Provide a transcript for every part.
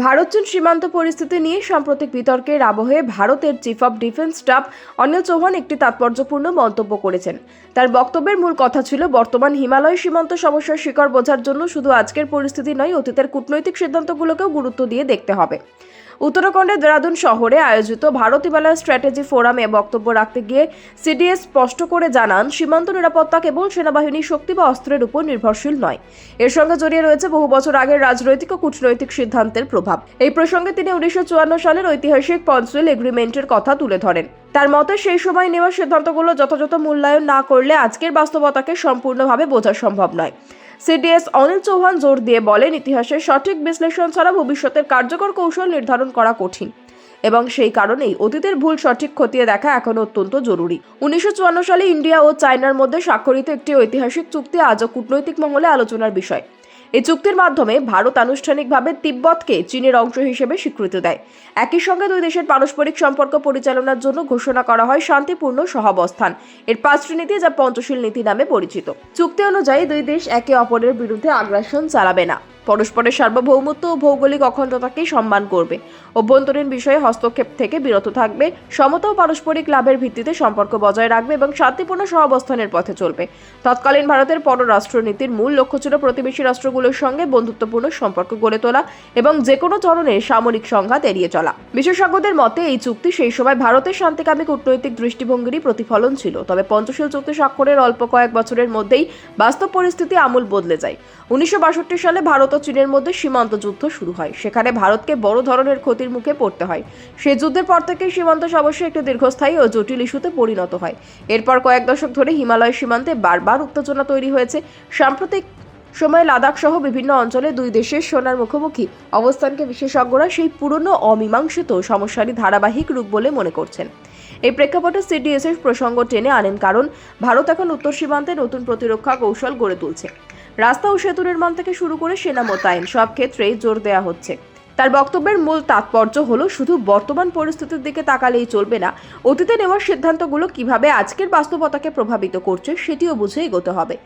ভারত চীন সীমান্ত পরিস্থিতি নিয়ে সাম্প্রতিক বিতর্কের আবহে ভারতের chief of defence staff Anil Chauhan একটি তাৎপর্যপূর্ণ মন্তব্য করেছেন। তার বক্তব্যের মূল কথা ছিল, বর্তমান হিমালয় সীমান্ত সমস্যার শিকড় বোঝার জন্য শুধু আজকের পরিস্থিতি নয়, অতীতের কূটনৈতিক সিদ্ধান্তগুলোকেও গুরুত্ব দিয়ে দেখতে হবে। উত্তরাখণ্ডের দেরাদুন শহরে আয়োজিত ভারত হিমালয় স্ট্র্যাটেজি ফোরামে বক্তব্য রাখতে গিয়ে সিডিএস স্পষ্ট করে জানান, সীমান্ত নিরাপত্তা কেবল সেনাবাহিনীর শক্তি বা অস্ত্রের উপর নির্ভরশীল নয়, এর সঙ্গে জড়িয়ে রয়েছে বহু বছর আগের রাজনৈতিক ও কূটনৈতিক সিদ্ধান্তের প্রভাব। এই প্রসঙ্গে তিনি 1954 সালের ঐতিহাসিক পঞ্চশীল এগ্রিমেন্টের কথা তুলে ধরেন। তার মতে, সেই সময় নেওয়া সিদ্ধান্তগুলো যথাযথ মূল্যায়ন না করলে আজকের বাস্তবতাকে সম্পূর্ণভাবে বোঝা সম্ভব নয়। সিডিএস অনিল চৌহান জোর দিয়ে বলেন, ইতিহাসের সঠিক বিশ্লেষণ ছাড়া ভবিষ্যতের কার্যকর কৌশল নির্ধারণ করা কঠিন এবং সেই কারণেই অতীতের ভুল সঠিক খতিয়ে দেখা এখন অত্যন্ত জরুরি। 1954 সালে ইন্ডিয়া ও চায়নার মধ্যে স্বাক্ষরিত একটি ঐতিহাসিক চুক্তি আজও কূটনৈতিক মহলে আলোচনার বিষয়। এই চুক্তির মাধ্যমে ভারত আনুষ্ঠানিকভাবে তিব্বতকে চীনের অংশ হিসেবে স্বীকৃতি দেয়। একই সঙ্গে দুই দেশের পারস্পরিক সম্পর্ক পরিচালনার জন্য ঘোষণা করা হয় শান্তিপূর্ণ সহাবস্থান এর 5টি নীতি, যা পঞ্চশীল নীতি নামে পরিচিত। চুক্তি অনুযায়ী দুই দেশ একে অপরের বিরুদ্ধে আগ্রাসন চালাবে না, পরস্পরের সার্বভৌমত্ব ও ভৌগোলিক অখণ্ডতাকে সম্মান করবে, অভ্যন্তরীণ বিষয়ে হস্তক্ষেপ থেকে বিরত থাকবে, সমতা ও পারস্পরিক লাভের ভিত্তিতে সম্পর্ক বজায় রাখবে এবং শান্তিপূর্ণ সহাবস্থানের পথে চলবে। তৎকালীন ভারতের পররাষ্ট্রনীতির মূল লক্ষ্য ছিল প্রতিবেশী রাষ্ট্রগুলোর সঙ্গে বন্ধুত্বপূর্ণ সম্পর্ক গড়ে তোলা এবং যে কোনো ধরনের সামরিক সংঘাত এড়িয়ে চলা। বিশেষজ্ঞদের মতে, এই চুক্তি সেই সময় ভারতের শান্তিকামী কূটনৈতিক দৃষ্টিভঙ্গিরই প্রতিফলন ছিল। তবে পঞ্চশীল চুক্তি স্বাক্ষরের অল্প কয়েক বছরের মধ্যেই বাস্তব পরিস্থিতি আমূল বদলে যায়। 1962 সালে ভারত ও চীনের মধ্যে সীমান্ত যুদ্ধ শুরু হয়। সেখানে ভারতকে বড় ধরনের ক্ষতির মুখে পড়তে হয়। সেই যুদ্ধের পর থেকে সীমান্ত সমস্যা একটি দীর্ঘস্থায়ী ও জটিল ইস্যুতে পরিণত হয়। এরপর কয়েক দশক ধরে হিমালয় সীমান্তে বারবার উত্তেজনা তৈরি হয়েছে। সাম্প্রতিক সময়ে লাদাখ সহ বিভিন্ন অঞ্চলে দুই দেশের সেনার মুখোমুখি অবস্থানকে বিশেষজ্ঞরা সেই পুরনো অমীমাংসিত সমস্যারই ধারাবাহিক রূপ বলে মনে করছেন। এই প্রেক্ষাপটে সিডিএস এর প্রসঙ্গ টেনে আনেন, কারণ ভারত এখন উত্তর সীমান্তে নতুন প্রতিরক্ষা কৌশল গড়ে তুলছে। রাস্তা ও সেতু নির্মাণ থেকে শুরু করে সেনা মোতায়েন সব ক্ষেত্রেই জোর দেওয়া হচ্ছে। তার বক্তব্যের মূল তাৎপর্য হলো, শুধু বর্তমান পরিস্থিতির দিকে তাকালেই চলবে না, অতীতে নেওয়া সিদ্ধান্তগুলো কিভাবে আজকের বাস্তবতাকে প্রভাবিত করছে সেটিও বুঝে এগোতে হবে।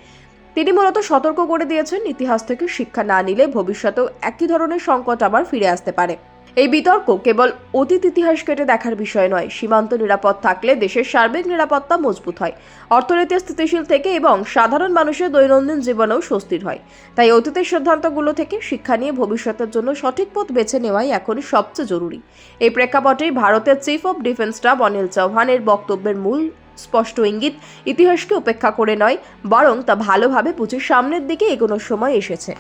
তিনি মূলত সতর্ক করে দিয়েছেন, ইতিহাস থেকে শিক্ষা না নিলে ভবিষ্যতেও একই ধরনের সংকট আবার ফিরে আসতে পারে। এই বিতর্ক কেবল অতীত ইতিহাস কেটে দেখার বিষয় নয়। সীমান্ত নিরাপদ থাকলে দেশের সার্বিক নিরাপত্তা মজবুত হয়, অর্থনীতি স্থিতিশীল থেকে এবং সাধারণ মানুষের দৈনন্দিন জীবনেও স্বস্তির হয়। তাই অতীতের সিদ্ধান্তগুলো থেকে শিক্ষা নিয়ে ভবিষ্যতের জন্য সঠিক পথ বেছে নেওয়াই এখন সবচেয়ে জরুরি। এই প্রেক্ষাপটেই ভারতের chief of defence staff Anil চৌহানের বক্তব্যের মূল স্পষ্ট ইঙ্গিত, ইতিহাসকে উপেক্ষা করে নয়, বরং তা ভালোভাবে বুঝে সামনের দিকে এগোনোর সময় এসেছে।